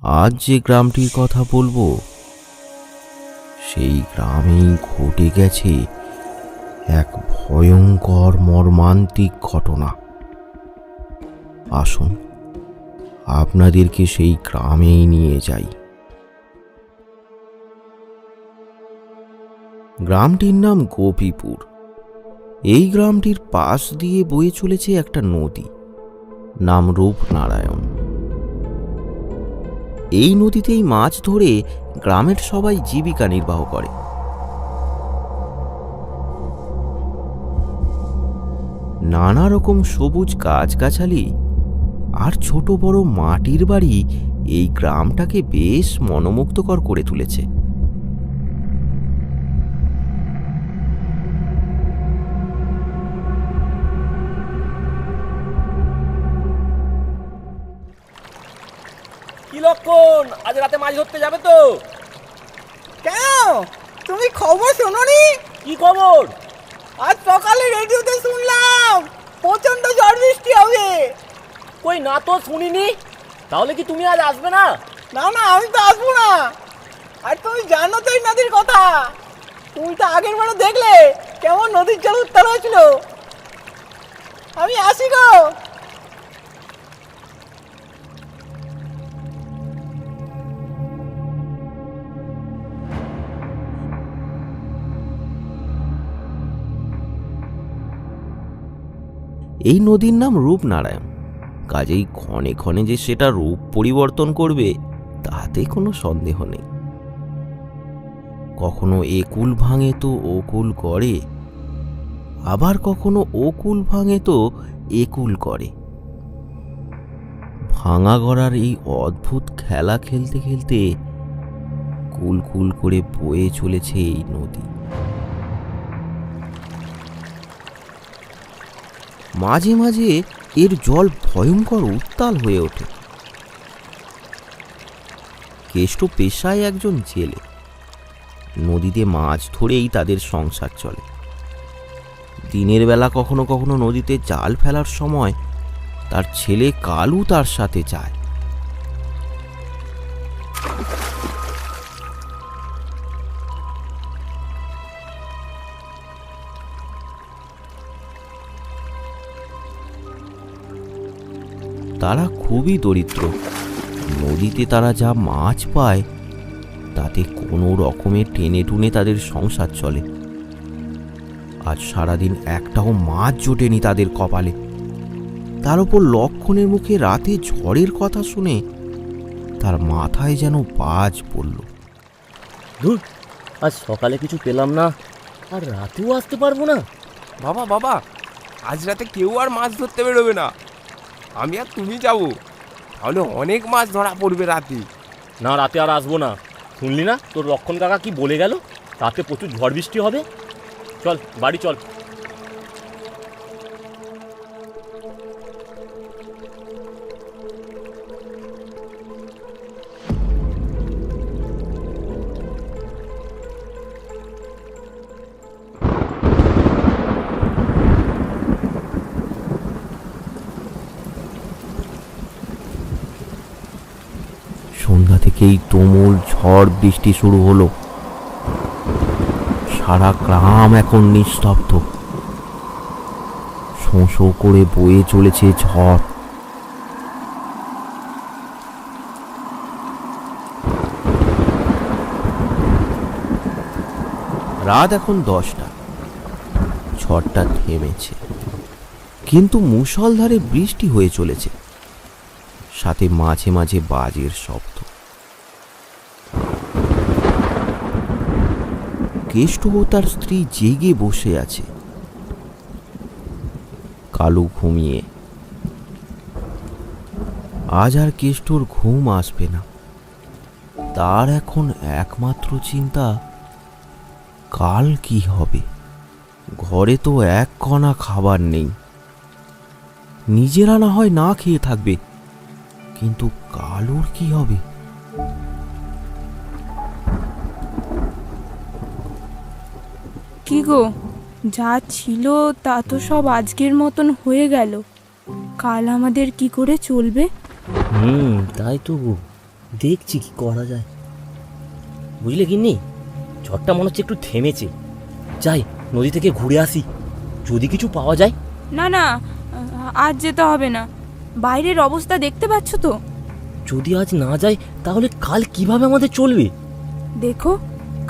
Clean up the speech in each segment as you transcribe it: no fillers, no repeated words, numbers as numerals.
আজ যে গ্রামটির কথা বলবো সেই গ্রামেই ঘটে গেছে এক ভয়ঙ্কর মর্মান্তিক ঘটনা। আসুন আপনাদেরকে সেই গ্রামেই নিয়ে যাই। গ্রামটির নাম গোপীপুর। এই গ্রামটির পাশ দিয়ে বয়ে চলেছে একটা নদী, নাম রূপনারায়ণ। এই নদীতেই মাছ ধরে গ্রামের সবাই জীবিকা নির্বাহ করে। নানা রকম সবুজ গাছগাছালি আর ছোট বড় মাটির বাড়ি এই গ্রামটাকে বেশ মনোমুগ্ধকর করে তুলেছে। কি লক্ষণ, আজ রাতে মাছ ধরতে যাবে তো? কেন, তুমি খবর শোনোনি? কি খবর? আজ সকালে রেডিওতে শুনলাম প্রচন্ড ঝড় বৃষ্টি হবে। কই না তো শুনিনি। তাহলে কি তুমি আজ আসবে না? না না, আমি তো আসবো না। আর তুমি জানো তো এই নদীর কথা। তুমি তো আগের বারে দেখলে কেমন নদীর জল উত্তাল হয়েছিল। আমি আসি গো। এই নদীর নাম রূপনারায়ণ, কাজেই ক্ষণে ক্ষণে যে সেটা রূপ পরিবর্তন করবে তাতে কোনো সন্দেহ নেই। কখনো একুল ভাঙে তো ওকুল করে, আবার কখনো ওকুল ভাঙে তো একুল করে। ভাঙা গড়ার এই অদ্ভুত খেলা খেলতে খেলতে কুল কুল করে বয়ে চলেছে এই নদী। মাঝে মাঝে এর জল ভয়ঙ্কর উত্তাল হয়ে ওঠে। কেষ্ট পেশায় একজন জেলে। নদীতে মাছ ধরেই তাদের সংসার চলে। দিনের বেলা কখনো কখনো নদীতে জাল ফেলার সময় তার ছেলে কালু তার সাথে যায়। তারা খুবই দরিদ্র। নদীতে তারা যা মাছ পায় তাতে কোনো রকমে টেনে টুনে তাদের সংসার চলে। আজ সারাদিন একটাও মাছ জোটেনি তাদের কপালে। তার উপর লক্ষণের মুখে রাতে ঝড়ের কথা শুনে তার মাথায় যেন বাজ পড়ল। ধুর, আজ সকালে কিছু পেলাম না, আর রাতেও আসতে পারবো না। বাবা বাবা, আজ রাতে কেউ আর মাছ ধরতে বেরোবে না। আমি আর তুমি যাবো, তাহলে অনেক মাছ ধরা পড়বে রাতে। না, রাতে আর আসবো না। শুনলি না তোর লক্ষণ কাকা কি বলে গেল? রাতে প্রচুর ঝড় বৃষ্টি হবে। চল বাড়ি চল। সন্ধ্যা থেকেই তুমুল ঝড় বৃষ্টি শুরু হলো। সারা গ্রাম এখন নিস্তব্ধ। শোঁ শোঁ করে বয়ে চলেছে ঝড়। রাত এখন 10টা। ঝড়টা থেমেছে, কিন্তু মুষলধারে বৃষ্টি হয়ে চলেছে, সাথে মাঝে মাঝে বাজের শব্দ। কেষ্ট ও তার স্ত্রী জেগে বসে আছে। কালু ঘুমিয়ে। আজ আর কেষ্টর ঘুম আসবে না। তার এখন একমাত্র চিন্তা, কাল কি হবে। ঘরে তো এক কণা খাবার নেই। নিজেরা না হয় না খেয়ে থাকবে, কিন্তু কালুর কি হবে? কি গো, যা ছিল তা তো সব আজকের মতন হয়ে গেল। কাল আমাদের কি করে চলবে? তাই তো। দেখছি কি করা যায়। বুঝলে গিন্নি, ঝড়টা মনে হচ্ছে একটু থেমেছে। যাই নদী থেকে ঘুরে আসি, যদি কিছু পাওয়া যায়। না না, আজ যেতে হবে না। বাইরের অবস্থা দেখতে পাচ্ছ তো। যদি আজ না যাই তাহলে কাল কিভাবে আমাদের চলবে? দেখো,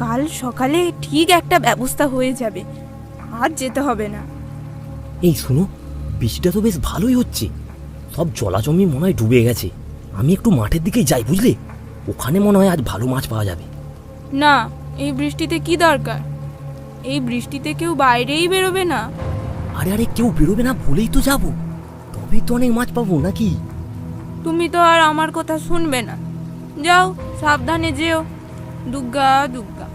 কাল সকালে ঠিক একটা ব্যবস্থা হয়ে যাবে। আজ যেতে হবে না। এই শোনো, বৃষ্টিটা তো বেশ ভালোই হচ্ছে। সব জলাজমি মনে হয় ডুবে গেছে। আমি একটু মাঠের দিকেই যাই, বুঝলে? ওখানে মনে হয় আজ ভালো মাছ পাওয়া যাবে। না, এই বৃষ্টিতে কি দরকার? এই বৃষ্টিতে কেউ বাইরেই বেরোবে না। আরে আরে, কেউ বেরোবে না বলেই তো যাবো, তবেই তো অনেক মাছ পাবো নাকি? তুমি তো আর আমার কথা শুনবে না। যাও, সাবধানে যেও। দুগ্গা দুগ্গা।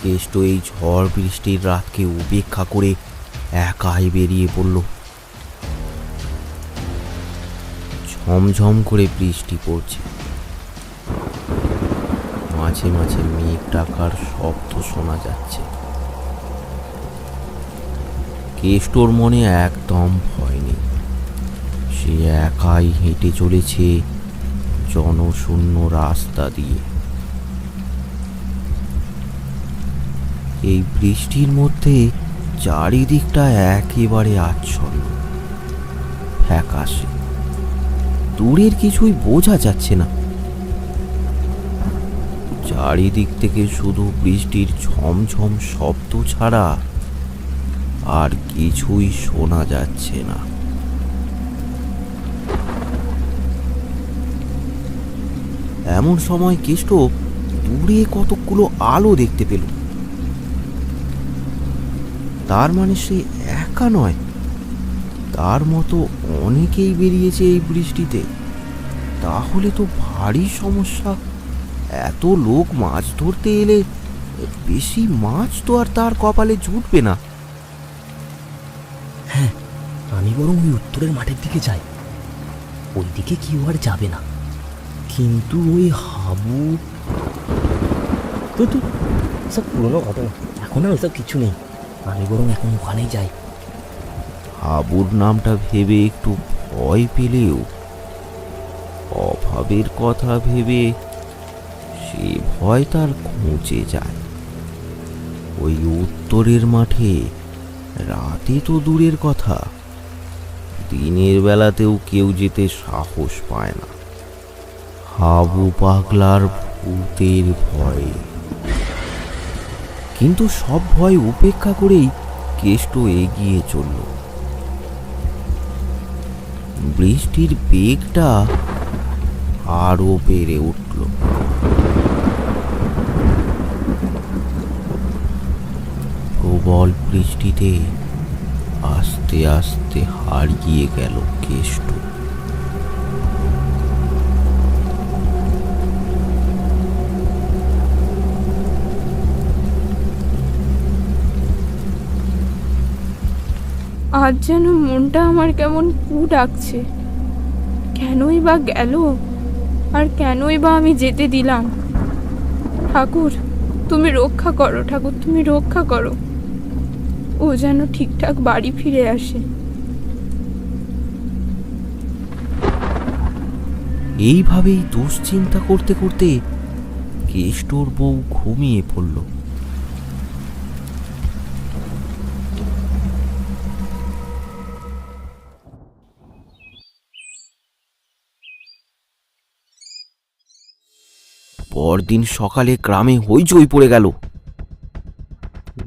কেষ্ট এই ঝড় বৃষ্টির রাতকে উপেক্ষা করে একাই বেরিয়ে পড়ল। ঝমঝম করে বৃষ্টি পড়ছে, মাঝে মাঝে মেঘ ডাকার শব্দ শোনা যাচ্ছে। কেষ্টর মনে একদম ভয় নেই। সে একাই হেঁটে চলেছে জনশূন্য রাস্তা দিয়ে। এই বৃষ্টির মধ্যে চারিদিকটা একেবারে আচ্ছন্ন, ফ্যাকাশে। দূরের কিছুই বোঝা যাচ্ছে না। চারিদিক থেকে শুধু বৃষ্টির ঝমঝম শব্দ ছাড়া আর কিছুই শোনা যাচ্ছে না। এমন সময় কেষ্ট দূরে কতকগুলো আলো দেখতে পেল। তার মানে সে একা নয়, তার মতো অনেকেই বেরিয়েছে এই বৃষ্টিতে। তাহলে তো ভারী সমস্যা। এত লোক মাছ ধরতে এলে বেশি মাছ তো আর তার কপালে জুটবে না। হ্যাঁ, আমি বরং ওই উত্তরের মাঠের দিকে যাই। ওইদিকে কেউ আর যাবে না। কিন্তু ওই হাবু তো সব পুরনো ঘটনা, এখন আর ওসব কিছু নেই। আমি বরং এখন ওখানেই যাই। হাবুর নামটা ভেবে একটু ভয় পেলেও অভাবের কথা ভেবে সে ভয় তার ঘুচে যায়। ওই উত্তরের মাঠে রাতে তো দূরের কথা, দিনের বেলাতেও কেউ যেতে সাহস পায় না, হাবু পাগলার ভূতের ভয়ে। কিন্তু সব ভয় উপেক্ষা করেই কেষ্ট এগিয়ে চলল। বৃষ্টির বেগটা আরো বেড়ে উঠল। প্রবল বৃষ্টিতে আস্তে আস্তে হারিয়ে গেল কেষ্ট। আজ যেন মনটা আমার কেমন কু ডাকছে। কেনই বা গেল, আর কেনই বা আমি যেতে দিলাম? ঠাকুর, তুমি রক্ষা করো। ঠাকুর, তুমি রক্ষা করো। ও যেন ঠিকঠাক বাড়ি ফিরে আসে। এইভাবেই দুশ্চিন্তা করতে করতে কেষ্টর বউ ঘুমিয়ে পড়ল। পরদিন সকালে গ্রামে হইচই পড়ে গেল।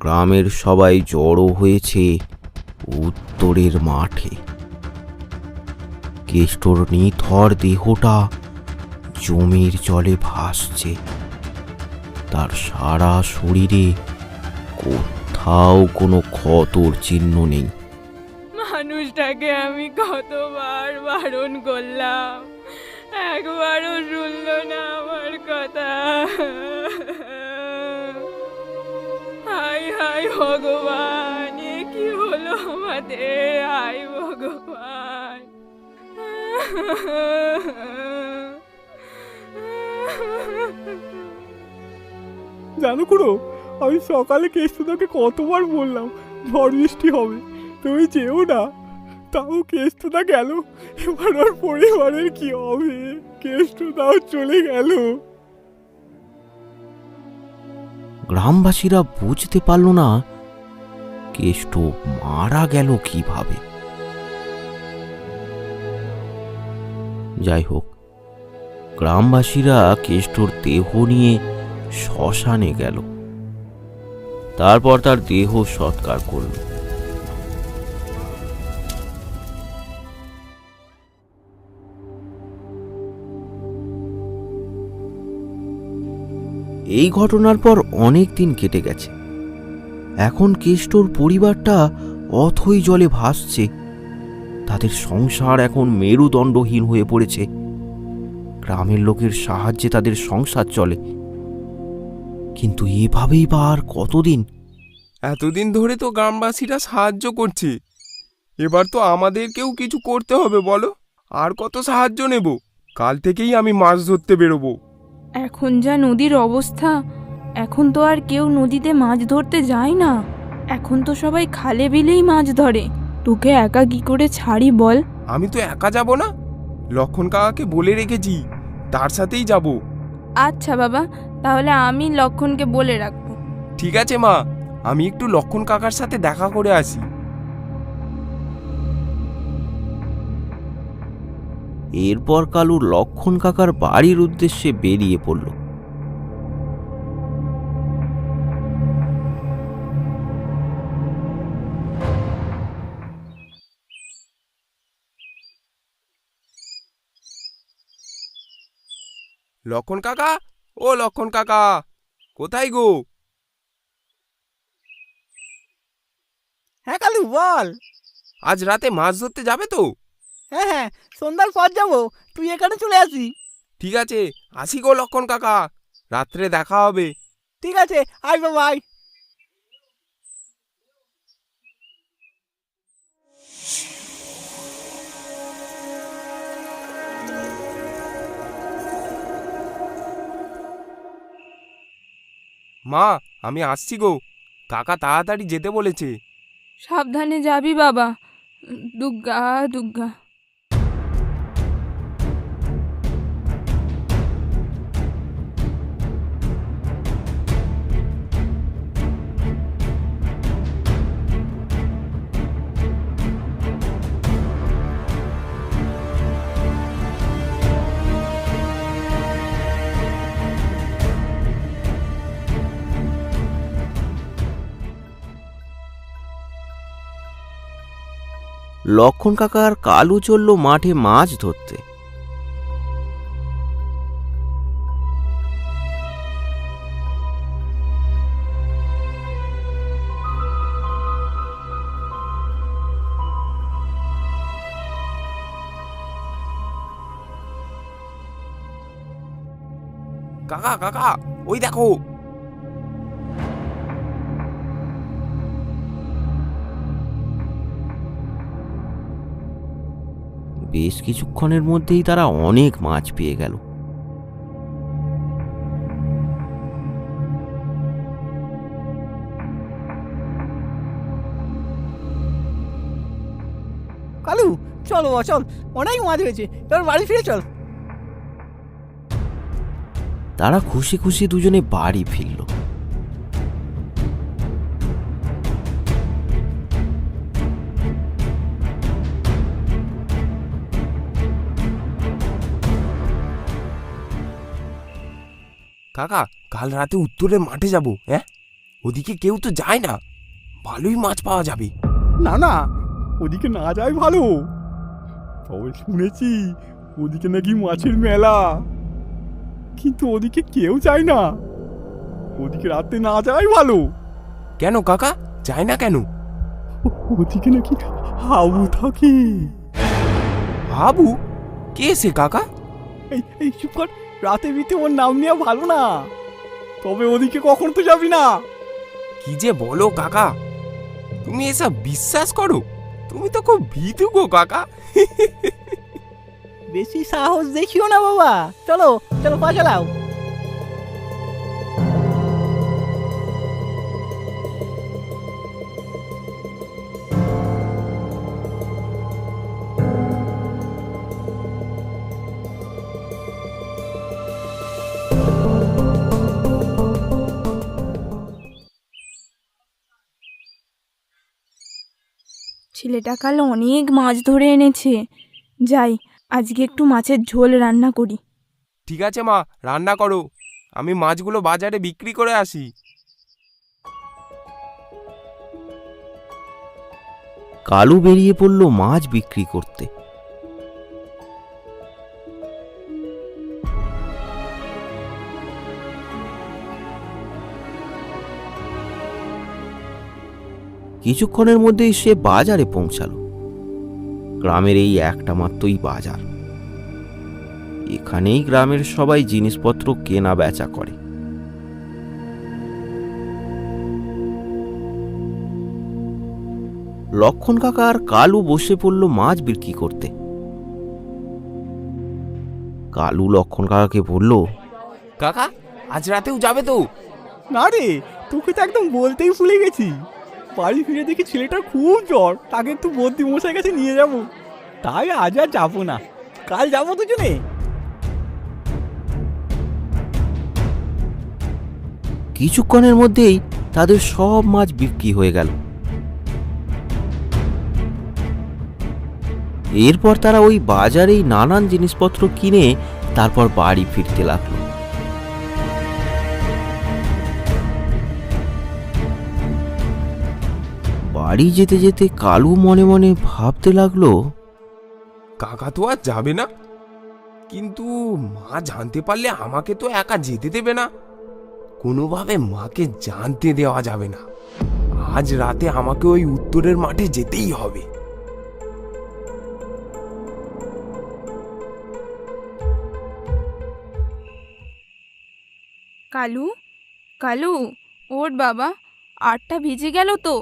গ্রামের সবাই জড়ো হয়েছে উত্তরের মাঠে। কেষ্টর নিথর দেহটা জমির জলে ভাসছে। তার সারা শরীরে কোথাও কোনো ক্ষতর চিহ্ন নেই। মানুষটাকে আমি কতবার বারণ করলাম, একবারও শুনল না আমার কথা। হাই হাই ভগবান, এ কি হলো আমাদের? হাই ভগবান। জানো খুড়ো, আমি সকালে কেষ্টদাকে কতবার বললাম ঝড় বৃষ্টি হবে, তুমি যেও না। তাও কেষ্টটা গেল, এবার ওর পরিবারের কি হবে? কেষ্টটাও চলে গেল। গ্রামবাসীরা বুঝতে পারল না কেষ্ট মারা গেল কিভাবে। যাই হোক, গ্রামবাসীরা কেষ্টর দেহ নিয়ে শ্মশানে গেল। তারপর তার দেহ সৎকার করল। এই ঘটনার পর অনেক দিন কেটে গেছে। এখন কেষ্টর পরিবারটা অথই জলে ভাসছে। তাদের সংসার এখন মেরুদণ্ডহীন হয়ে পড়েছে। গ্রামের লোকের সাহায্যে তাদের সংসার চলে, কিন্তু এভাবেই বা আর কতদিন? এতদিন ধরে তো গ্রামবাসীরা সাহায্য করছে, এবার তো আমাদেরকেও কিছু করতে হবে বলো। আর কত সাহায্য নেব? কাল থেকেই আমি মাছ ধরতে বেরোবো। এখন যা নদীর অবস্থা, এখন তো আর কেউ নদীতে মাছ ধরতে যায় না। এখন তো সবাই খালে বিলেই মাছ ধরে। তোকে একা কি করে ছাড়ি বল? আমি তো একা যাব না, লক্ষণ কাকাকে বলে রেখেছি, তার সাথেই যাব। আচ্ছা বাবা, তাহলে আমি লক্ষণকে বলে রাখবো। ঠিক আছে মা, আমি একটু লক্ষণ কাকার সাথে দেখা করে আসি। এরপর কালু লক্ষণ কাকার বাড়ির উদ্দেশ্যে বেরিয়ে পড়ল। লক্ষণ কাকা, ও লক্ষণ কাকা, কোথায় গো? হ্যাঁ কালু বল। আজ রাতে মাছ ধরতে যাবে তো? হ্যাঁ হ্যাঁ, সন্ধ্যার পর যাবো, তুই এখানে চলে আসি। ঠিক আছে, আসি গো লক্ষণ কাকা, রাত্রে দেখা হবে। ঠিক আছে, আয় বাবা আয়। মা, আমি আসছি গো, কাকা তাড়াতাড়ি যেতে বলেছে। সাবধানে যাবি বাবা। দুগ্গা দুগ্গা। লক্ষণ কাকা আর কালু চলল মাঠে মাছ ধরতে। কাকা কাকা, ওই দেখো। বেশ কিছুক্ষণের মধ্যেই তারা অনেক মাছ পেয়ে গেল। কালু চল বাবা চল, অনেক মাছ হয়েছে, এবার বাড়ি ফিরে চল। তারা খুশি খুশি দুজনে বাড়ি ফিরল। কাকা, কাল রাতে উত্তরের মাঠে যাব। হ্যাঁ, ওদিকে কেউ তো যায় না, ভালোই মাছ পাওয়া যাবে। না না, ওদিকে না যাই ভালো। তবে শুনেছি ওদিকে নাকি মাছের মেলা, কিন্তু ওদিকে কেউ যায় না। ওদিকে রাতে না যাই ভালো। কেন কাকা, যায় না কেন? ওদিকে নাকি হাবু থাকে। হাবু? কে সে কাকা? এই চুপ কর, রাতে বিতে ওর নাম নেওয়া ভালো না। তবে ওদিকে কখন তো যাবি না। কি যে বলো কাকা, তুমি এসব বিশ্বাস করো? তুমি তো খুব ভীতু গো কাকা। বেশি সাহস দেখিও না বাবা, চলো চলো পা চালাও। ছেলেটা কাল অনেক মাছ ধরে এনেছে। যাই, আজকে একটু মাছের ঝোল রান্না করি। ঠিক আছে মা, রান্না করো, আমি মাছগুলো বাজারে বিক্রি করে আসি। কালু বেরিয়ে পড়ল মাছ বিক্রি করতে। কিছুক্ষণের মধ্যেই সে বাজারে পৌঁছালো। গ্রামের এই একটা মাত্রই বাজার। এখানেই গ্রামের সবাই জিনিসপত্র কেনা বেচা করে। লক্ষণ কাকা আর কালু বসে পড়ল মাছ বিক্রি করতে। কালু লক্ষণ কাকাকে বলল, কাকা, আজ রাতেও যাবে তো? না রে, তোকে তো একদম বলতেই ভুলে গেছি। বাড়ি ফিরে দেখি ছেলেটার খুব জ্বর, তাকে একটু বদ্যি মশাই কাছে নিয়ে যাব। তাই আজ আর যাবো না, কাল যাবো দুজনে। কিছুক্ষণের মধ্যেই তাদের সব মাছ বিক্রি হয়ে গেল। এরপর তারা ওই বাজারেই নানান জিনিসপত্র কিনে তারপর বাড়ি ফিরতে লাগলো। বাড়ি যেতে যেতে কালু মনে মনে ভাবতে লাগলো, কাকা তো আর যাবে না, কিন্তু মা জানতে পারলে আমাকে তো একা যেতে দেবে না। কোনোভাবে মাকে জানতে দেওয়া যাবে না। আজ রাতে আমাকে ওই উত্তরের মাঠে যেতেই হবে। কালু, কালু, ওঠ বাবা, 8টা বেজে গেল তো,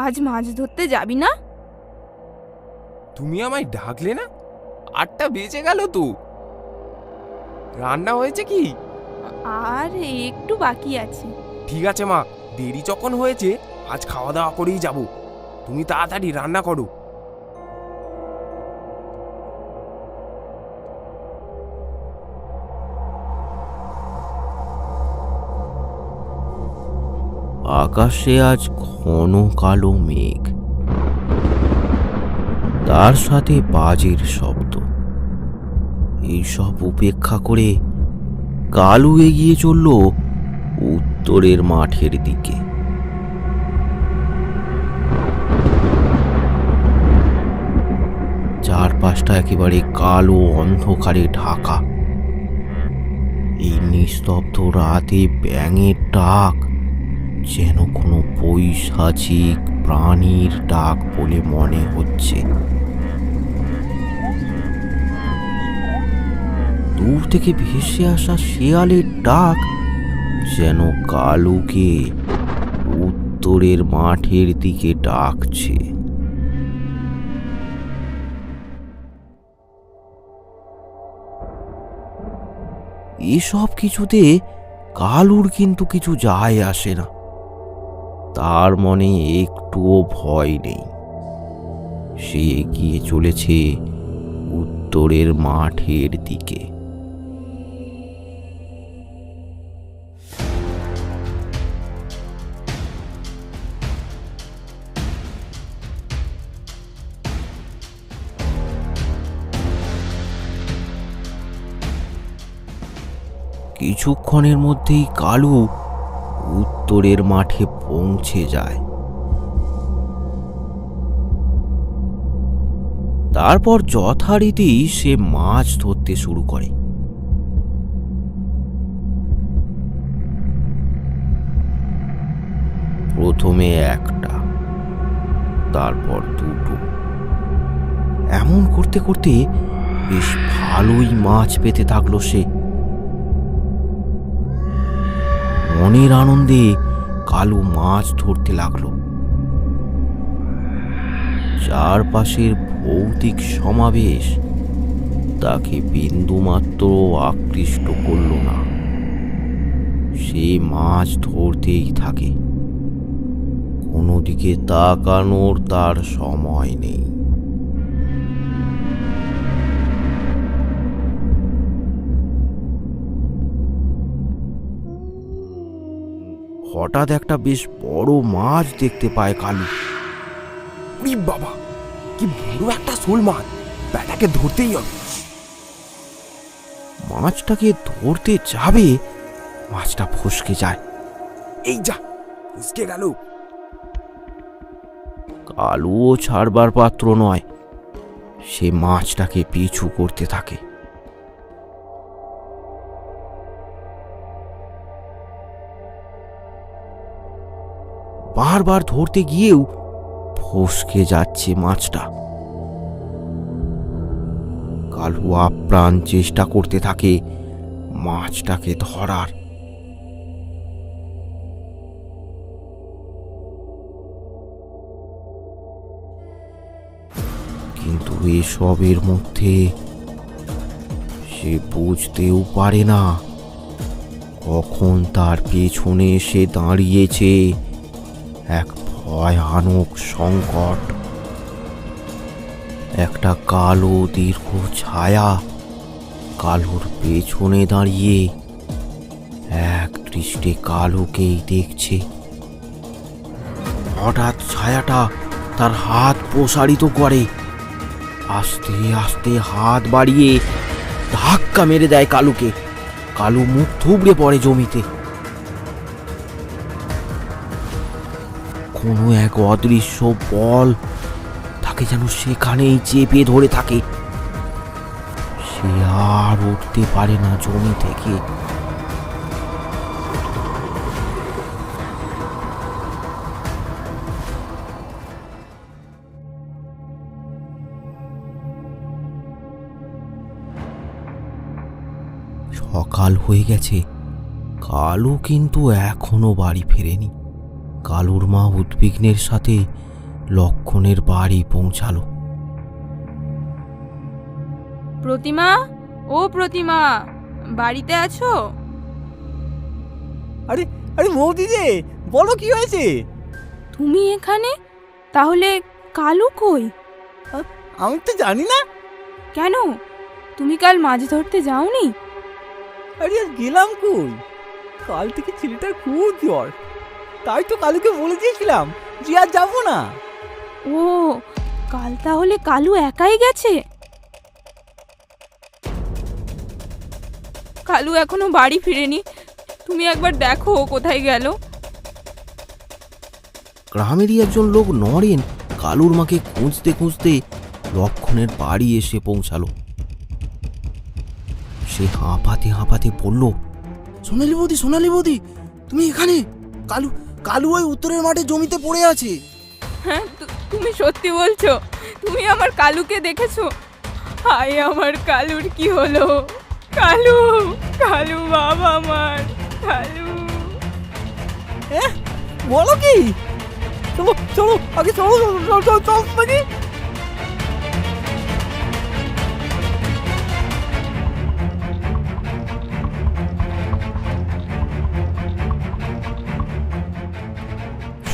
আজ মাছ ধরতে যাবি না? তুমি আমায় ডাকলে না? 8টা বেজে গেল তো। রান্না হয়েছে কি? আর একটু বাকি আছে। ঠিক আছে মা, দেরি যখন হয়েছে আজ খাওয়া দাওয়া করেই যাব। তুমি তাড়াতাড়ি রান্না করো। আকাশে আজ ঘন কালো মেঘ, তার সাথে বাজের শব্দ। এইসব উপেক্ষা করে কালু এগিয়ে চলল উত্তরের মাঠের দিকে। চারপাশটা একেবারে কালো অন্ধকারে ঢাকা। এই নিস্তব্ধ রাতে ব্যাঙের ডাক যেন কোনো পৈশাচিক প্রাণীর ডাক বলে মনে হচ্ছে। দূর থেকে ভেসে আসা শেয়ালের ডাক যেন কালুকে উত্তরের মাঠের দিকে ডাকছে। এসব কিছুতে কালুর কিন্তু কিছু যায় আসে না। তার মনে একটুও ভয় নেই। সে এগিয়ে চলেছে উত্তরের মাঠের দিকে। কিছুক্ষণের মধ্যেই কালু উত্তরের মাঠে পৌঁছে যায়। তারপর যথারীতি সে মাছ ধরতে শুরু করে। প্রথমে একটা, তারপর দুটো, এমন করতে করতে বেশ ভালোই মাছ পেতে থাকলো সে। মনের আনন্দে কালু মাছ ধরতে লাগলো। চারপাশের ভৌতিক সমাবেশ তাকে বিন্দুমাত্র আকৃষ্ট করল না। সে মাছ ধরতেই থাকে, কোনো দিকে তাকানোর তার সময় নেই। হঠাৎ একটা বেশ বড় মাছ দেখতে পায় কালু। উরি বাবা, কি বড় একটা শোল মাছ, ব্যাটাকে ধরতেই হবে। মাছটাকে ধরতে যাবে, মাছটা ফসকে যায়। এই যা, উসকে গেল। কালুও ছাড়বার পাত্র নয়, সে মাছটাকে পিছু করতে থাকে। বারবার ধরতে গিয়েও ফসকে যাচ্ছে মাছটা। কালু আপ্রাণ চেষ্টা করতে থাকে মাছটাকে ধরার। কিন্তু এসবের মধ্যে সে বুঝতেও পারে না কখন তার পেছনে এসে দাঁড়িয়েছে এক ভয়ানক সংকট। একটা কালো দীর্ঘ ছায়া কালুর পেছনে দাঁড়িয়ে এক দৃষ্টে কালুকেই দেখছে। হঠাৎ ছায়াটা তার হাত প্রসারিত করে, আস্তে আস্তে হাত বাড়িয়ে ধাক্কা মেরে দেয় কালুকে। কালু মুখ থুবড়ে পড়ে জমিতে। কোনো এক অদৃশ্য বল তাকে যেন সেখানেই চেপে ধরে থাকে। সে আর উঠতে পারে না জমি থেকে। সকাল হয়ে গেছে, কালু কিন্তু এখনো বাড়ি ফেরেনি। কালুর মা উদ্বিগ্নের সাথে লক্ষণের বাড়ি পৌঁছালো। প্রতিমা, ও প্রতিমা, বাড়িতে আছো? আরে আরে বৌদি যে, বলো কি হয়েছে? তুমি এখানে? তাহলে কালু কই? আমি তো জানি না। কেন, তুমি কাল মাছ ধরতে যাওনি? আরে আজ গেলাম কই? কাল থেকে ছেলেটার খুব জ্বর, তাই তো কালুকে বলে দিয়েছিলাম যে আর যাবো না। ও, কাল তাহলে কালু একাই গেছে? কালু এখনো বাড়ি ফিরেনি, তুমি একবার দেখো ও কোথায় গেল। গ্রামেরই একজন লোক নরেন কালুর মাকে খুঁজতে খুঁজতে লক্ষণের বাড়ি এসে পৌঁছালো। সে হাঁপাতে হাঁপাতে বলল, সোনালি বৌদি, তুমি এখানে? কালু কালু ওই উত্তরের মাঠে জমিতে পড়ে আছে। হ্যাঁ, তুমি সত্যি বলছো? তুমি আমার কালুকে দেখেছো? হায়, আমার কালুর কি হলো? কালু, কালু বাবা আমার, কালু। বলো কি? চলো চলো, আগে চলো চলো চলো চলো নাকি।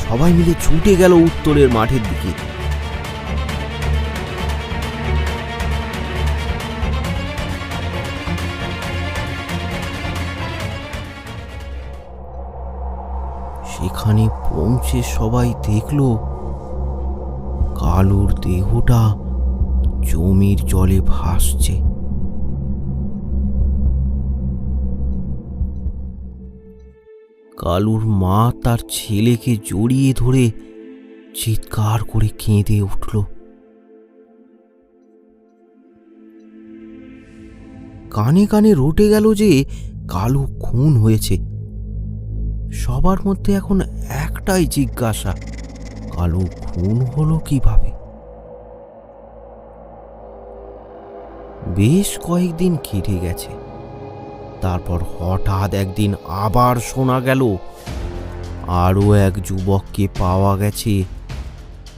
সবাই মিলে ছুটে গেল উত্তরের মাঠের দিকে। সেখানে পৌঁছে সবাই দেখল কালুর দেহটা জমির জলে ভাসছে। কালুর মা তার ছেলেকে জড়িয়ে ধরে চিৎকার করে কেঁদে উঠল। কানে কানে রটে গেল যে কালু খুন হয়েছে। সবার মধ্যে এখন একটাই জিজ্ঞাসা, কালু খুন হলো কিভাবে? বেশ কয়েকদিন কেটে গেছে। তারপর হঠাৎ একদিন আবার শোনা গেল আরও এক যুবককে পাওয়া গেছে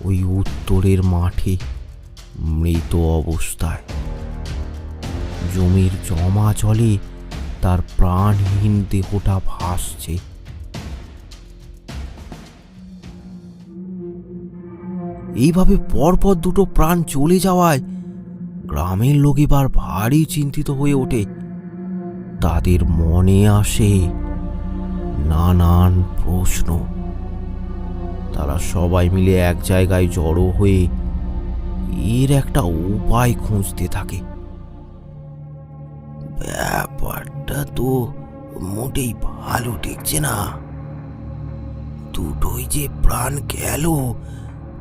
ওই উত্তরের মাঠে মৃত অবস্থায়। জমির জমা জলে তার প্রাণহীন দেহটা ভাসছে। এইভাবে পরপর দুটো প্রাণ চলে যাওয়ায় গ্রামের লোক এবার ভারী চিন্তিত হয়ে ওঠে। তাদের মনে আসে নানান প্রশ্ন। তারা সবাই মিলে এক জায়গায় জড়ো হয়ে এর একটা উপায় খুঁজতে থাকে। ব্যাপারটা তো মোটেই ভালো ঠেকছে না। দুটোই যে প্রাণ গেল,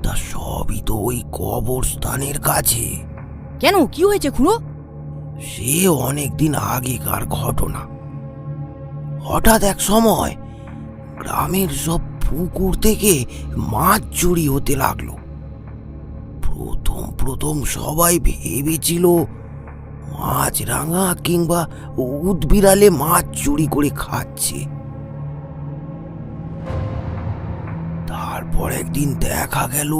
তা সবই তো ওই কবরস্থানের কাছে। কেন, কি হয়েছে খুড়ো? সে অনেকদিন আগেকার ঘটনা। হঠাৎ এক সময় গ্রামের সব পুকুর থেকে মাছ চুরি হতে লাগলো। প্রথম প্রথম সবাই ভেবেছিল মাছরাঙা কিংবা উদবিড়ালে মাছ চুরি করে খাচ্ছে। তারপর একদিন দেখা গেল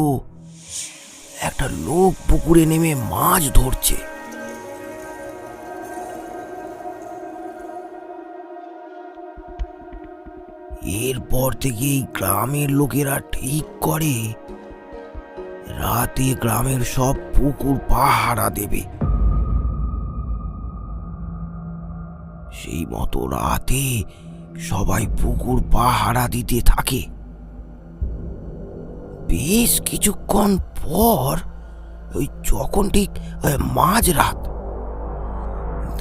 একটা লোক পুকুরে নেমে মাছ ধরছে। এরপর থেকেই গ্রামের লোকেরা ঠিক করে রাতে গ্রামের সব পুকুর পাহারা দেবে। সেই মতো রাতে সবাই পুকুর পাহারা দিতে থাকে। বেশ কিছুক্ষণ পর ওই যখন ঠিক মাঝরাত,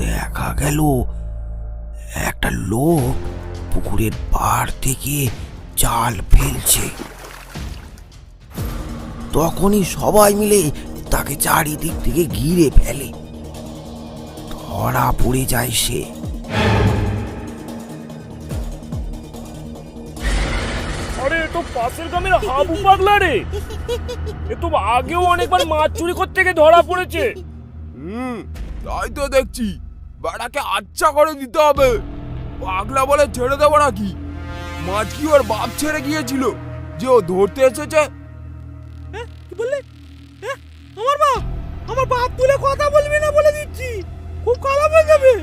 দেখা গেল একটা লোক পুকুরের পাড় থেকে জাল ফেলছে। তখনই সবাই মিলে তাকে চারিদিক থেকে ঘিরে ফেলে। ধরা পড়ে যায় সে। আরে এ তো পাশের গ্রামের হাবু পাগলা রে। এ তো আগেও অনেকবার মাছ চুরি করতে গিয়ে ধরা পড়েছে। তাই তো দেখছি, বেড়াকে আচ্ছা করে দিতে হবে। পাগলা বলে ছেড়ে দেবো নাকি? মাছ কি ওর বাপ ছেড়ে গিয়েছিল যে ও ধরতে এসেছে? কি বললি? আমার বাপ তুলে কথা বলবি না বলে দিচ্ছি, খুব খারাপ হয়ে যাবে।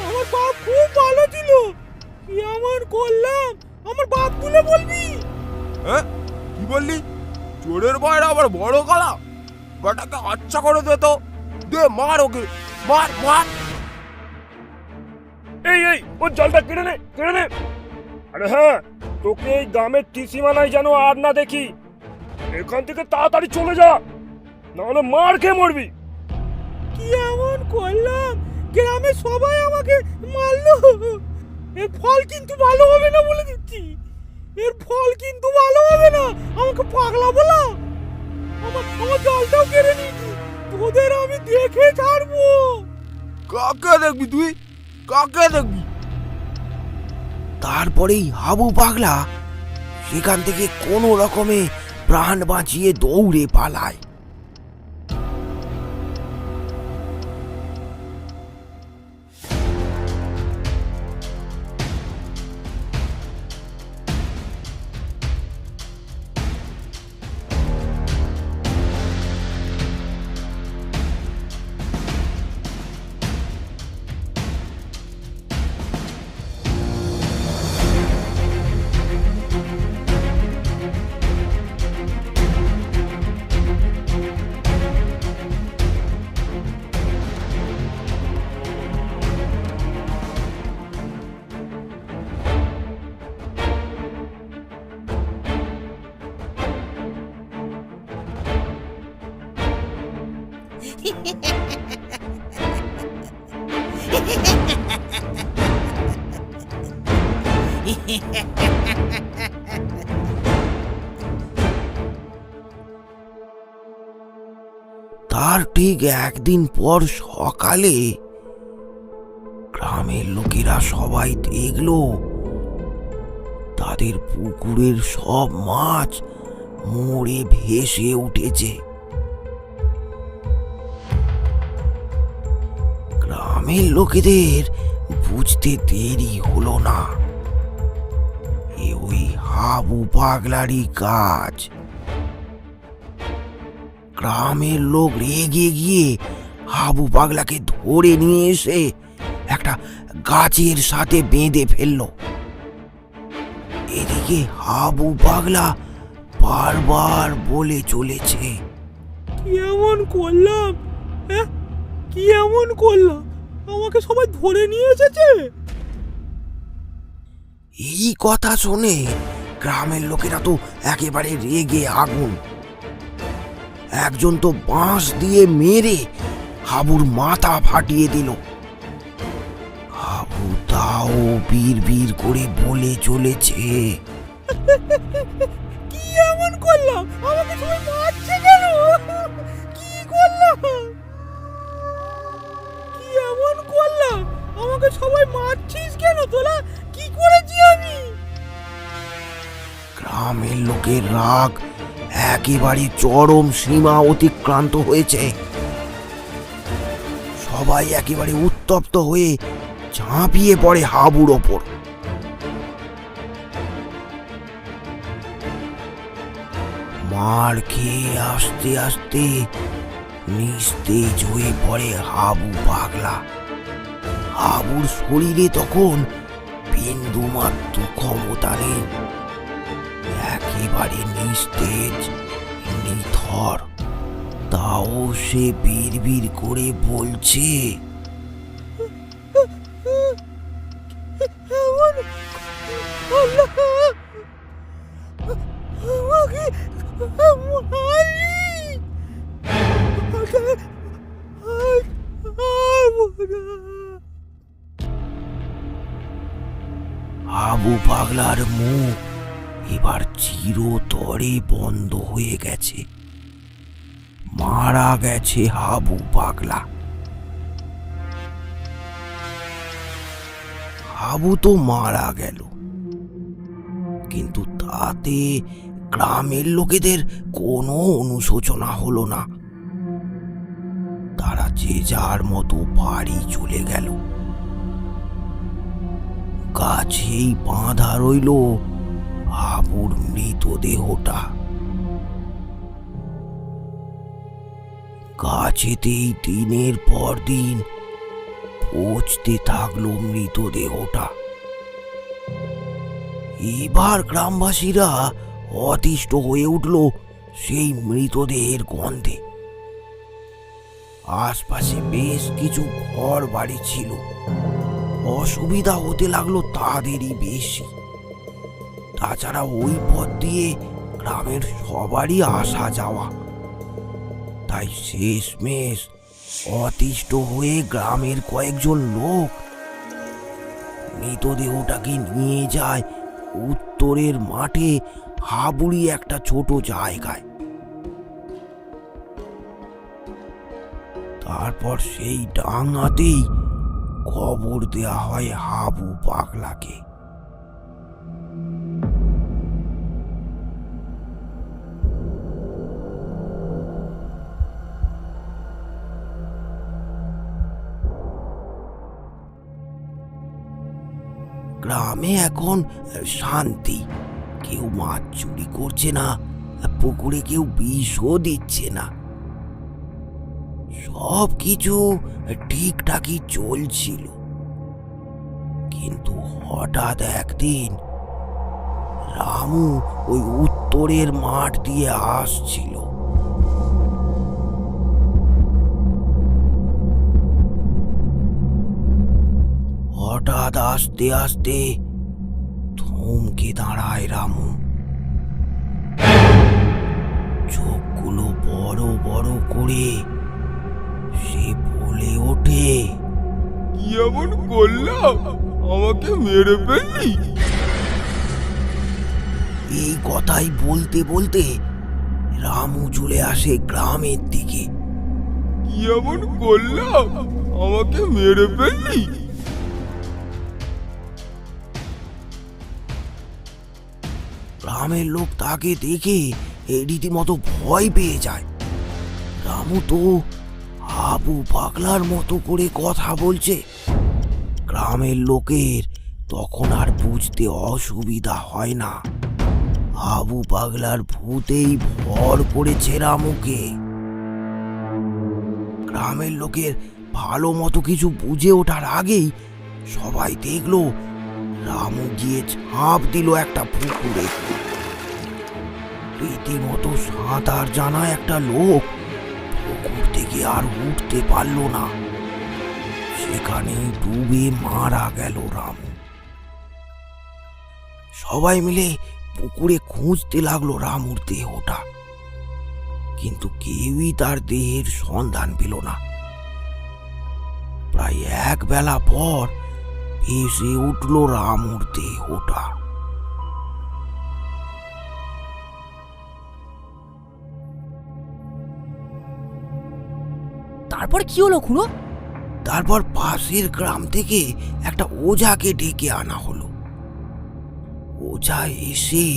আমার বাপ খুব ভালো ছিল, কি আমার করলাম আমার বাপ তুলে বলবি? হ্যাঁ, কি বললি? চোরের বাইরে আবার বড় গলা? বেটাকে আচ্ছা করে দে তো, দে মার ওকে, মার মার। এই এই ওর জলটা কেড়ে নে, কেড়ে নে। আরে হ্যাঁ, তোকে এই গ্রামের ত্রিসীমানায় যেন আর না দেখি। এখান থেকে তাড়াতাড়ি চলে যা, নাহলে মার খেয়ে মরবি। কি এমন করলাম গ্রামে সবাই আমাকে মারলো? এর ফল কিন্তু ভালো হবে না বলে দিচ্ছি, এর ফল কিন্তু ভালো হবে না। আমাকে পাগলা বলা, আমার জলটাও কেড়ে নিয়েছি, তোদের আমি দেখে ছাড়বো। কাকে দেখবি তুই? কাকে দেখবি? তারপরেই হাবু পাগলা সেখান থেকে কোনো রকমে প্রাণ বাঁচিয়ে দৌড়ে পালায়। তার ঠিক একদিন পর সকালে গ্রামের লোকেরা সবাই দেখলো তাদের পুকুরের সব মাছ মরে ভেসে উঠেছে। গ্রামের লোকেদের বুঝতে দেরি হলো না, এ ওই হাবু পাগলারই কাজ। গ্রামের লোক রেগে গিয়ে হাবু পাগলাকে ধরে নিয়ে এসে একটা গাছের সাথে বেঁধে ফেললো। এদিকে হাবু পাগলা বারবার বলে চলেছে, কি এমন করলাম? হ্যাঁ, কি এমন করলাম? আমাকে সবাই ধরে নিয়ে এসেছে। এই কথা শুনে গ্রামের লোকেরা তো একেবারে রেগে আগুন। একজন তো বাঁশ দিয়ে মেরে হাবুর মাথা ফাটিয়ে দিল। হাবু তাও বীর করে বলে চলেছে, কি এমন করলাম? আমাকে সবাই মারছে কেন? কি করলাম? কি এমন করলাম? আমাকে সবাই মারছিস কেন তোরা? কি করেছি আমি? গ্রামের লোকের রাগ একেবারে চরম সীমা অতিক্রান্ত হয়েছে। সবাই একেবারে উত্তপ্ত হয়ে ঝাঁপিয়ে পড়ে হাবুর ওপর। মার খেয়ে আস্তে আস্তে নিস্তেজ হয়ে পড়ে হাবু পাগলা। হাবুর শরীরে তখন বিন্দুমাত্র ক্ষমতা নেই, একেবারে নিস্তেজ নিথর। তাও সে বিড় করে বলছে, এমন করলাম? আমাকে মারলি? হাবু পাগলার মুখ এবার চিরতরে বন্ধ হয়ে গেছে। মারা গেছে হাবু পাগলা। হাবু তো মারা গেল, কিন্তু তাতে গ্রামের লোকেদের কোনো অনুশোচনা হলো না। তারা যে যার মতো বাড়ি চলে গেল। গাছেই বাঁধা রইল হাবুর মৃতদেহটা। গাছেতেই দিনের পর দিন পচতে থাকলো মৃতদেহটা। এবার গ্রামবাসীরা অতিষ্ঠ হয়ে উঠল সেই মৃতদেহের গন্ধে। আশপাশে বেশ কিছু ঘর বাড়ি ছিল, অসুবিধা হতে লাগলো তাদেরই বেশি। তাছাড়া ওই পথ দিয়ে গ্রামের সবারই আসা যাওয়া। তাই শেষমেশ অতিষ্ঠ হয়ে গ্রামের কয়েকজন লোক মৃতদেহটাকে নিয়ে যায় উত্তরের মাঠে হাবুড়ি একটা ছোট জায়গায়। তারপর সেই ডাঙাতেই কবর দেয়া হয় হাবু পাগলাকে। গ্রামে এখন শান্তি। কেউ মাছ চুরি করছে না, পুকুরে কেউ বিষও দিচ্ছে না। সব কিছু ঠিকঠাকই চলছিল। কিন্তু হঠাৎ একদিন রামু ওই উত্তরের মাঠ দিয়ে আসছিল। হঠাৎ আস্তে আস্তে থমকে দাঁড়ায় রামু। চোখগুলো বড় বড় করে সে বলে ওঠে, কি এমন করলাম? আমাকে মেরে ফেললি? এই কথাই বলতে বলতে রামু চলে আসে গ্রামের দিকে। কি এমন করলাম? আমাকে মেরে ফেললি? গ্রামের লোক তাকে দেখে রীতিমতো ভয় পেয়ে যায়। রামু তো হাবু পাগলার মতো করে কথা বলছে। গ্রামের লোকের তখন আর বুঝতে অসুবিধা হয় না, হাবু পাগলার ভূতেই ভর করেছে রামুকে। গ্রামের লোকের ভালো মতো কিছু বুঝে ওঠার আগেই সবাই দেখলো রামু গিয়ে ঝাঁপ দিল একটা পুকুরে। রীতিমতো সাঁতার জানা একটা লোক পুকুর থেকে আর উঠতে পারল না। সেখানে ডুবে মারা গেল রামু। সবাই মিলে পুকুরে খুঁজতে লাগলো রামুর দেহটা, কিন্তু কেউই তার দেহের সন্ধান পেল না। প্রায় এক বেলা পর ভেসে উঠল রামুর দেহটা। তারপর কি হলো খুড়ো? তারপর পাশের গ্রাম থেকে একটা ওঝাকে ডেকে আনা হলো। ওঝা এসে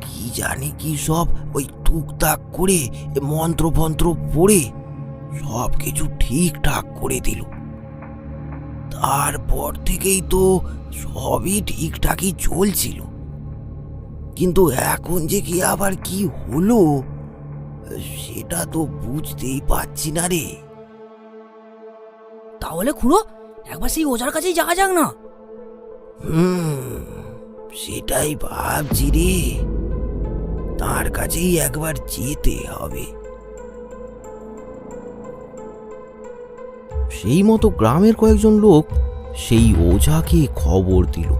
কি জানি কি সব ওই টুকটাক করে মন্ত্রফন্ত্র পড়ে সব কিছু ঠিকঠাক করে দিল। তারপর থেকেই তো সবই ঠিকঠাকই চলছিল, কিন্তু এখন যে কি আবার কি হলো সেটা তো বুঝতেই পারছি না রে। তাহলে খুড়ো একবার সেই ওঝার কাছেই যাওয়া যাক না? সেটাই ভাবছি রে, তার কাছেই একবার যেতে হবে। সেই মতো গ্রামের কয়েকজন লোক সেই ওঝাকে খবর দিল।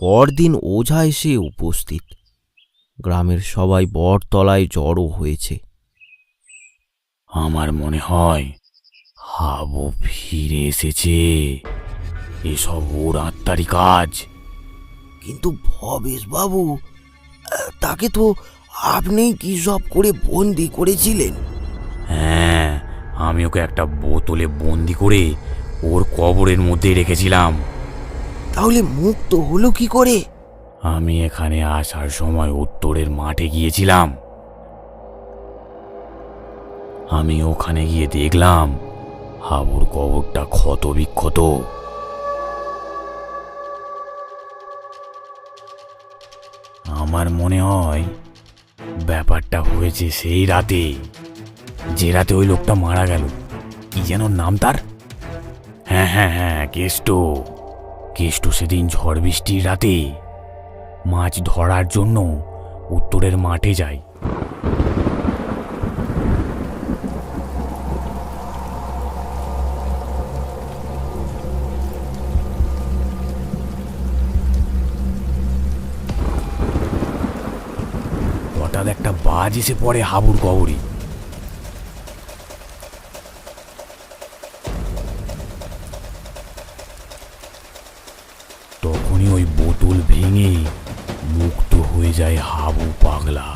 পরদিন ওঝা এসে উপস্থিত। গ্রামের সবাই বটতলায় জড়ো হয়েছে। আমার মনে হয় হাবু ফিরে এসেছে। এসব ওর আত্মারই কাজ। কিন্তু ভবেশ বাবু, তাকে তো আপনি কি সব করে বন্দি করেছিলেন? হ্যাঁ, আমি ওকে একটা বোতলে বন্দি করে ওর কবরের মধ্যে রেখেছিলাম। তাহলে মুক্ত হলো কি করে? আমি এখানে আসার সময় উত্তরের মাঠে গিয়েছিলাম। আমি ওখানে গিয়ে দেখলাম হাবুর কবরটা ক্ষত বিক্ষত। আমার মনে হয় ব্যাপারটা হয়েছে সেই রাতে, যে রাতে ওই লোকটা মারা গেল। কি যেন নাম তার? হ্যাঁ হ্যাঁ হ্যাঁ, কেষ্ট। কেষ্ট সেদিন ঝড় বৃষ্টির রাতে মাছ ধরার জন্য উত্তরের মাঠে যায়। হঠাৎ একটা বাজ এসে পড়ে হাবুর কবরে। তখনই ওই বোতল ভেঙে মুক্ত হয়ে যায় হাবু পাগলা।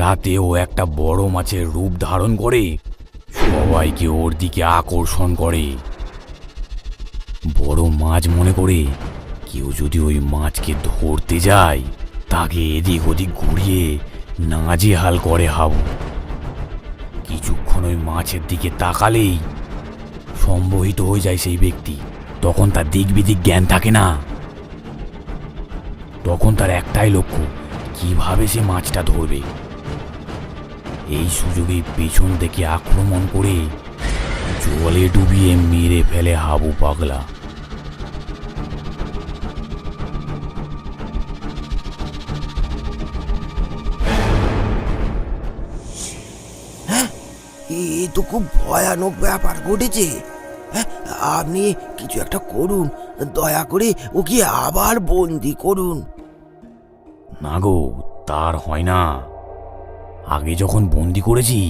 রাতে ও একটা বড় মাছের রূপ ধারণ করে সবাইকে ওর দিকে আকর্ষণ করে। বড় মাছ মনে করে কেউ যদি ওই মাছকে ধরতে যায় তাকে এদিক ওদিক ঘুরিয়ে নাজেহাল করে হাবু। কিছুক্ষণ ওই মাছের দিকে তাকালেই সম্মোহিত হয়ে যায় সেই ব্যক্তি। তখন তার দিক বিদিক জ্ঞান থাকে না। তখন তার একটাই লক্ষ্য, কিভাবে সে মাছটা ধরবে। এই সুযোগে পেছন থেকে আক্রমণ করে জলে ডুবিয়ে মেরে ফেলে হাবু পাগলা। এ তো খুব ভয়ানক ব্যাপার ঘটেছে। আপনি কিছু একটা করুন, দয়া করে ওকে আবার বন্দি করুন। না গো, তার হয় না। আগে যখন বন্দি করেছি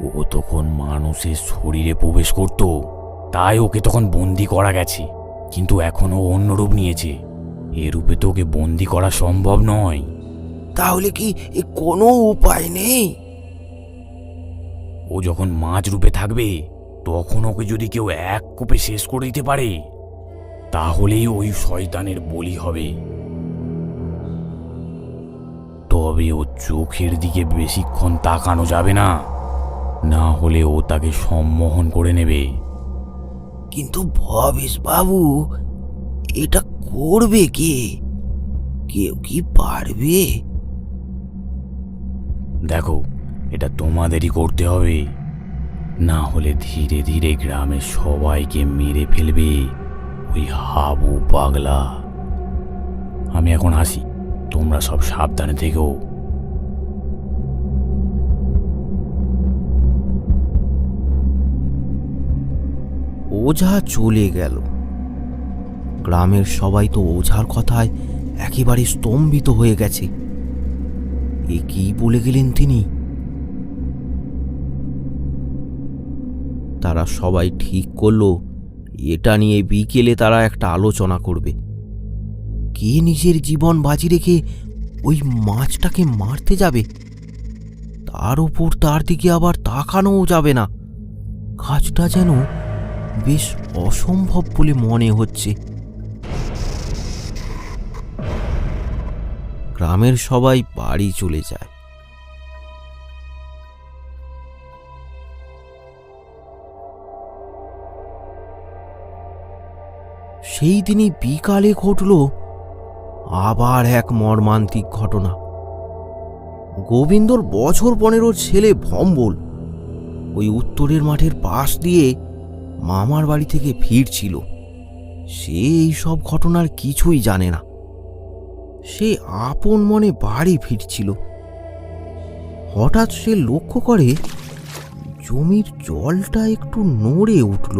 ও তখন মানুষের শরীরে প্রবেশ করত, তাই ওকে তখন বন্দি করা গেছে। কিন্তু এখন ও অন্য রূপ নিয়েছে। এ রূপে তো ওকে বন্দি করা সম্ভব নয়। তাহলে কি কোনো উপায় নেই? ও যখন মাছ রূপে থাকবে তখন ওকে যদি কেউ এক কোপে শেষ করে দিতে পারে তাহলেই ওই শয়তানের বলি হবে। তবে ও চোখের দিকে বেশিক্ষণ তাকানো যাবে না, না হলে ও তাকে সম্মোহন করে নেবে। কিন্তু ভবেশ বাবু, এটা করবে কে? কেউ কি পারবে? দেখো, এটা তোমাদেরই করতে হবে, না হলে ধীরে ধীরে গ্রামের সবাইকে মেরে ফেলবে ওই হাবু পাগলা। আমি এখন আসি, তোমরা সব সাবধানে থেকো। ওঝা চলে গেল। গ্রামের সবাই তো ওঝার কথায় একেবারে স্তম্ভিত হয়ে গেছে। এ কি বলে গেলেন তিনি? তারা সবাই ঠিক করলো এটা নিয়ে বিকেলে তারা একটা আলোচনা করবে। কে নিজের জীবন বাজি রেখে ওই মাছটাকে মারতে যাবে, তার উপর তার দিকে আবার তাকানোও যাবে না। কাজটা যেন বেশ অসম্ভব বলে মনে হচ্ছে। গ্রামের সবাই বাড়ি চলে যায়। সেই দিনই বিকালে ঘটল আবার এক মর্মান্তিক ঘটনা। গোবিন্দর বছর 15 ছেলে ভম্বল ওই উত্তরের মাঠের পাশ দিয়ে মামার বাড়ি থেকে ফিরছিল। সে এই সব ঘটনার কিছুই জানে না। সে আপন মনে বাড়ি ফিরছিল। হঠাৎ সে লক্ষ্য করে জমির জলটা একটু নড়ে উঠল।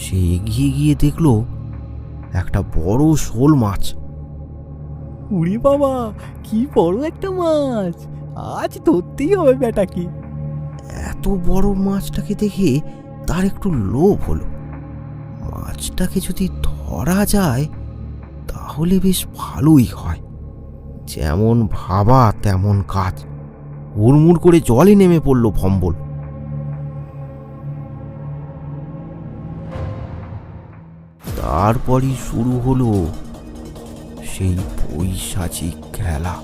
সে এগিয়ে গিয়ে দেখল একটা বড় শোল মাছ। উড়ি বাবা, কি বড় একটা মাছ! আজ ধরতেই হবে বেটাকে। এত বড় মাছটাকে দেখে তার একটু লোভ হলো। মাছটাকে যদি ধরা যায় তাহলে বেশ ভালোই হয়। যেমন ভাবা তেমন কাজ। হুড়মুড় করে জলে নেমে পড়ল ভম্বল। তারপরই শুরু হলো সেই পৈশাচিক খেলা।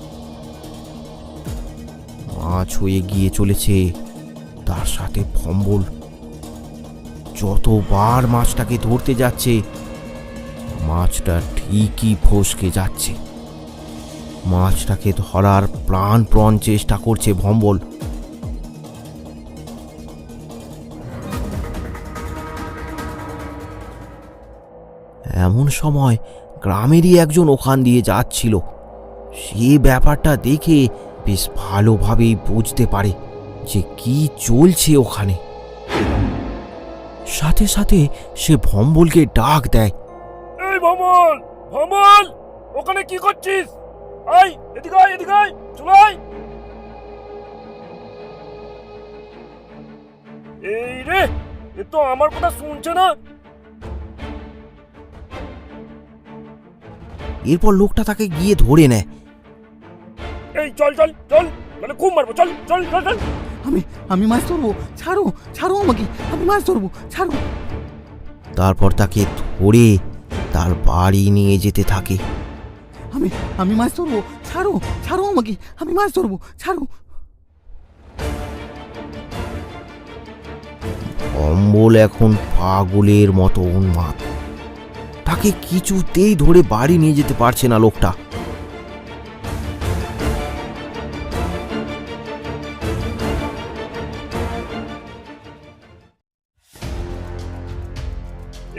মাছ হয়ে গিয়ে চলেছে, তার সাথে ভম্বল। যতবার মাছটাকে ধরতে যাচ্ছে মাছটা ঠিকই ফসকে যাচ্ছে। মাছটাকে ধরার প্রাণপণ চেষ্টা করছে ভম্বল। এমন সময় গ্রামেরই একজন ওখান দিয়ে যাচ্ছিল। সে ব্যাপারটা দেখে বেশ ভালোভাবেই বুঝতে পারে যে কি চলছে ওখানে। সাথে সাথে সে ভম্বলকে ডাক দেয়। এই ভম্বল, ভম্বল, ওখানে কি করছিস? আয় এদিকে আয়, এদিকে আয়, চলে আয়। এই রে, এ তো আমার কথা শুনছে না। এরপর লোকটা তাকে গিয়ে ধরে নেয়। এই চল চল চল, মানে খুব মারবো, চল চল চল চল। আমি মাছ ধরবো, ছাড়ো ছাড়ো আমাকে, আমি মাছ ধরবো, ছাড়ো। তারপর তাকে ধরে তার বাড়ি নিয়ে যেতে থাকে। আমি মাছ ধরবো, ছাড়ো ছাড়ো আমাকে, আমি মাছ ধরবো, ছাড়ো। ভম্বল এখন পাগলের মতো উন্মাদ। তাকে কিছুতেই ধরে বাড়ি নিয়ে যেতে পারছে না লোকটা।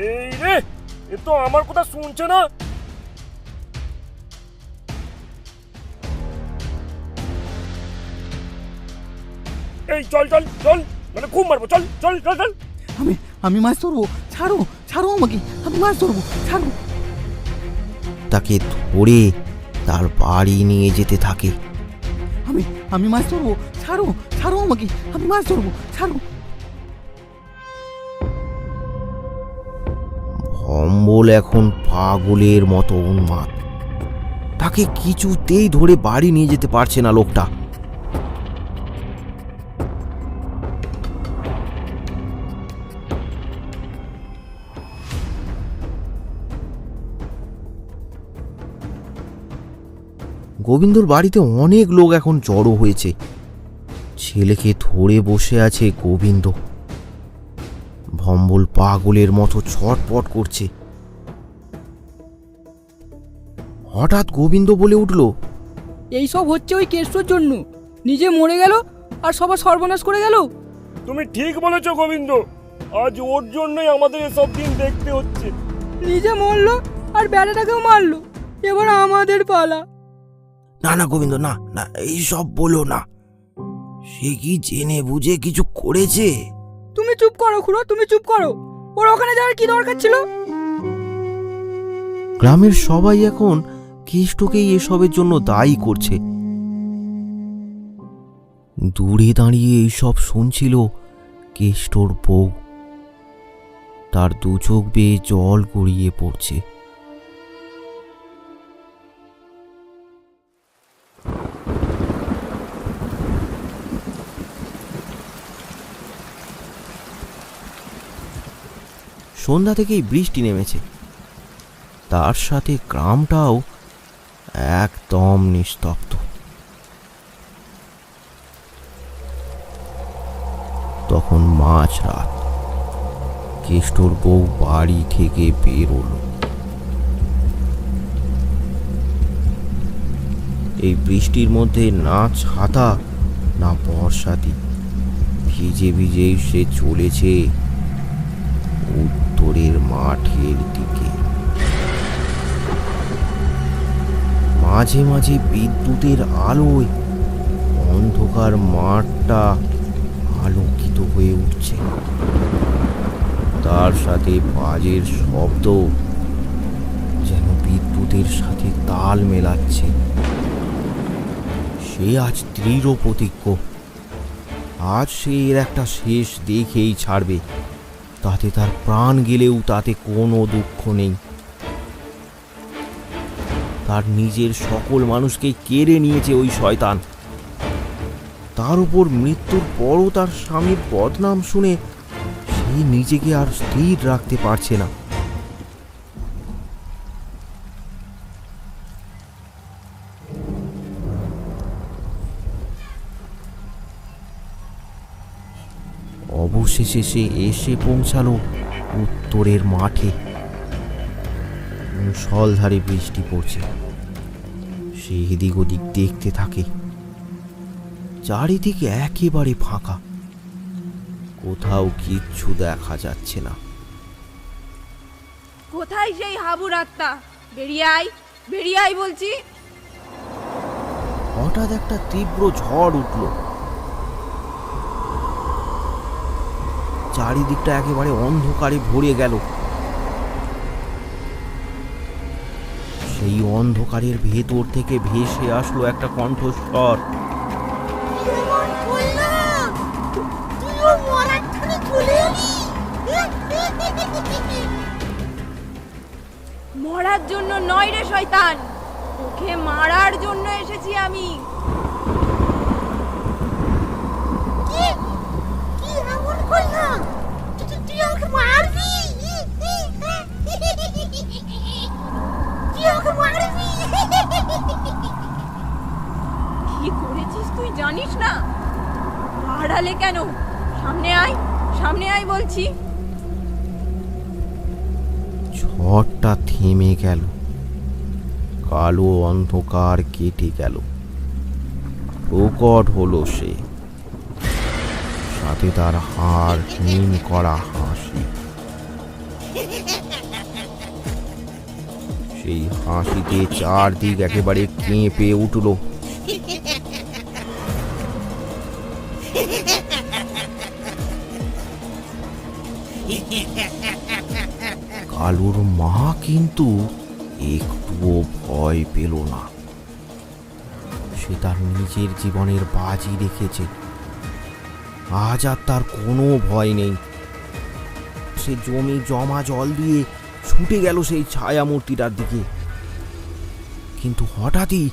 এই রে, এ তো আমার কথা শুনছে না। এই চল চল চল, মানে খুব মারবো, চল চল চল চল। আমি মাছ ধরবো, ছাড়ো ছাড়ো আমাকে, আমি মাছ ধরবো, ছাড়ো। তাকে ধরে তার বাড়ি নিয়ে যেতে থাকে। আমি মাছ ধরবো, ছাড়ো ছাড়ো আমাকে, আমি মাছ ধরবো, ছাড়ো। ভম্বল এখন পাগলের মতো উন্মাদ। তাকে কিছুতেই ধরে বাড়ি নিয়ে যেতে পারছে না লোকটা। গোবিন্দর বাড়িতে অনেক লোক এখন জড়ো হয়েছে। ছেলেকে ধরে বসে আছে গোবিন্দ। ভম্বল পাগলের মতো ছটপট করছে। হঠাৎ গোবিন্দ বলে উঠল, এই সব হচ্ছে ওই কেষ্টর জন্য। নিজে মরে গেল আর সবার সর্বনাশ করে গেল। তুমি ঠিক বলেছো গোবিন্দ, আজ ওর জন্যই আমাদের এসব দিন দেখতে হচ্ছে। নিজে মরলো আর বেড়াটাকেও মারলো। এবার আমাদের পালা। না না গোবিন্দ, না না, এইসব বলো না। সে কি জেনে বুঝে কিছু করেছে? তুমি চুপ করো খুড়ো, তুমি চুপ করো। ওর ওখানে যাওয়ার কি দরকার ছিল? গ্রামের সবাই এখন কেষ্টকেই এসবের জন্য দায়ী করছে। দূরে দাঁড়িয়ে এইসব শুনছিল কেষ্টর বউ। তার দু চোখ বেয়ে জল গড়িয়ে পড়ছে। সন্ধ্যা থেকেই বৃষ্টি নেমেছে, তার সাথে গ্রামটাও একদম নিস্তব্ধ। তখন মাঝরাত। কেষ্টর বউ বাড়ি থেকে বেরোলো। এই বৃষ্টির মধ্যে না ছাতা না বর্ষাতি, ভিজে ভিজেই সে চলেছে উত্তরের মাঠের দিকে। মাঝে মাঝে বিদ্যুতের আলোয় অন্ধকার মাঠটা আলোকিত হয়ে উঠছে। তার সাথে বাজের শব্দ যেন বিদ্যুতের সাথে তাল মেলাচ্ছে। সে আজ দৃঢ় প্রতিজ্ঞ, আজ সে এর একটা শেষ দেখেই ছাড়বে। তাতে তার প্রাণ গেলেও তাতে কোনো দুঃখ নেই। তার নিজের সকল মানুষকে কেড়ে নিয়েছে ওই শয়তান। তার উপর মৃত্যুর পরও তার স্বামীর বদনাম শুনে সে নিজেকে আর স্থির রাখতে পারছে না। অবশেষে সে এসে পৌঁছালো উত্তরের মাঠে। মুষলধারে বৃষ্টি পড়ছে। সে এদিক ওদিক দেখতে থাকে। চারিদিকে একেবারে ফাঁকা, কোথাও কিচ্ছু দেখা যাচ্ছে না। কোথায় সেই হাবুর আত্মা? বেরিয়ে আয়, বেরিয়ে আয় বলছি। হঠাৎ একটা তীব্র ঝড় উঠল। চারিদিকটা একেবারে অন্ধকারে ভরে গেল। সেই অন্ধকারের ভেতর থেকে ভেসে আসলো একটা কণ্ঠস্বর। মরার জন্য নয় রে শয়তান, তোকে মারার জন্য এসেছি আমি। কি করেছিস তুই জানিস না? আড়ালে কেন? সামনে আয়, সামনে আয় বলছি। ঝড়টা থেমে গেল। কালো অন্ধকার কেটে গেল। প্রকট হলো সে, সাথে তার হাড় হিম করা হাসি। সেই হাসিতে চারদিক একেবারে কেঁপে উঠল। কালুর মা কিন্তু একটুও ভয় পেল না। সে তার নিজের জীবনের বাজি রেখেছে। আজ আর তার কোনো ভয় নেই। সে জমি জমা জল দিয়ে ছুটে গেল সেই ছায়ামূর্তিটার দিকে। কিন্তু হঠাৎই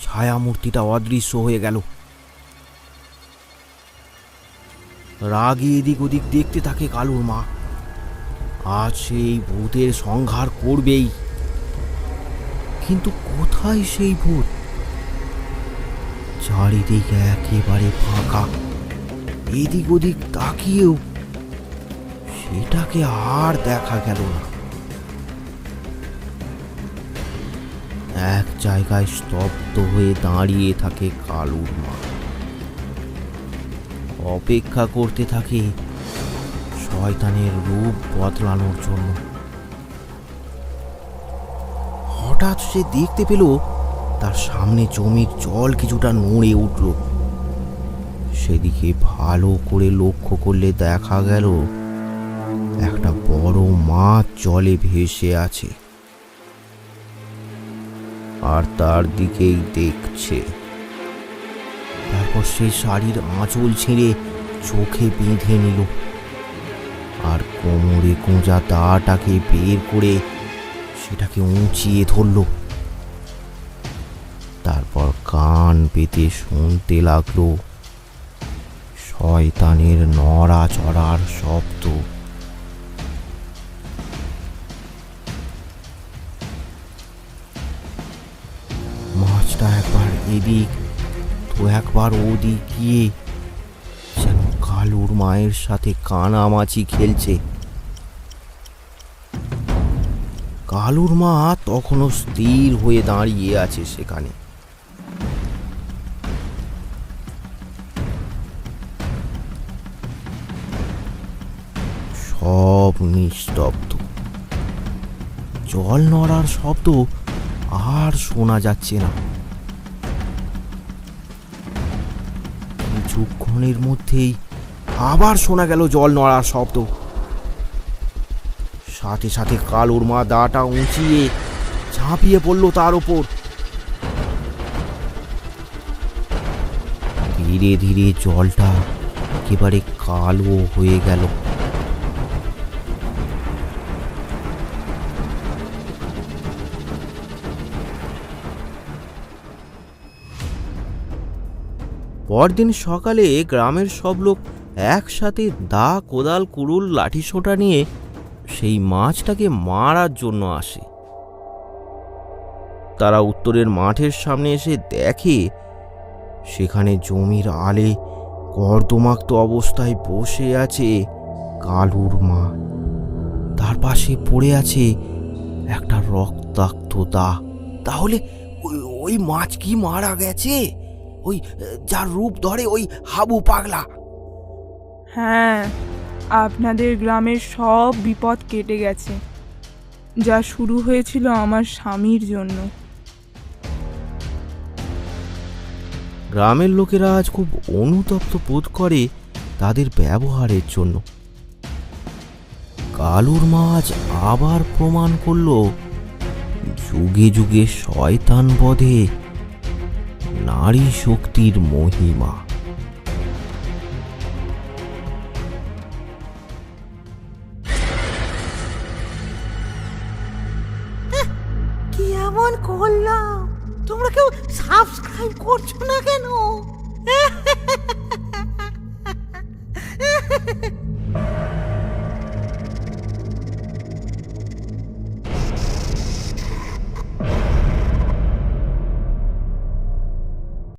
ছায়ামূর্তিটা অদৃশ্য হয়ে গেল। রাগে এদিক ওদিক দেখতে থাকে কালুর মা। আজ সেই ভূতের সংহার করবেই। কিন্তু কোথায় সেই ভূত? চারিদিকে একেবারে ফাঁকা। এদিক ওদিক তাকিয়েও সেটাকে আর দেখা গেল না। এক জায়গায় স্তব্ধ হয়ে দাঁড়িয়ে থাকে কালুর মা। অপেক্ষা করতে থাকে শয়তানের রূপ বদলানোর জন্য। হঠাৎ সে দেখতে পেল তার সামনে জমির জল কিছুটা নড়ে উঠল। সেদিকে ভালো করে লক্ষ্য করলে দেখা গেল একটা বড় মাছ জলে ভেসে আছে আর তার দিকেই দেখছে। তারপর সে শাড়ির আঁচল ছেড়ে চোখে বেঁধে নিল আর কোমরে গোঁজা দাটাকে বের করে সেটাকে উঁচিয়ে ধরল। তারপর কান পেতে শুনতে লাগলো শয়তানের নড়াচড়ার শব্দ। মাছটা একবার এদিক তো একবার ওদিক গিয়ে যেন কালুর মায়ের সাথে কানামাছি খেলছে। কালুর মা তখনও স্থির হয়ে দাঁড়িয়ে আছে সেখানে। সব নিস্তব্ধ, জল নড়ার শব্দ আর শোনা যাচ্ছে না। কিছুক্ষণের মধ্যেই আবার শোনা গেল জল নড়ার শব্দ। সাথে সাথে কালুর মা দাটা উঁচিয়ে ঝাঁপিয়ে পড়ল তার ওপর। ধীরে ধীরে জলটা একেবারে কালো হয়ে গেল। পরদিন সকালে গ্রামের সব লোক একসাথে দা, কোদাল, কুড়ুল, লাঠি সোঁটা নিয়ে সেই মাছটাকে মারার জন্য আসে। তারা উত্তরের মাঠের সামনে এসে দেখে সেখানে জমির আলে কর্দমাক্ত অবস্থায় বসে আছে কালুর মা। তার পাশে পড়ে আছে একটা রক্তাক্ত দা। তাহলে ওই মাছ কি মারা গেছে? ওই যার রূপ ধরে ওই হাবু পাগলা? হ্যাঁ, আপনাদের গ্রামের সব বিপদ কেটে গেছে, যা শুরু হয়েছিল আমার স্বামীর জন্য। গ্রামের লোকেরা আজ খুব অনুতপ্ত বোধ করে তাদের ব্যবহারের জন্য। কালুর মাছ আবার প্রমাণ করল যুগে যুগে শয়তান বধে নারী শক্তির মহিমা।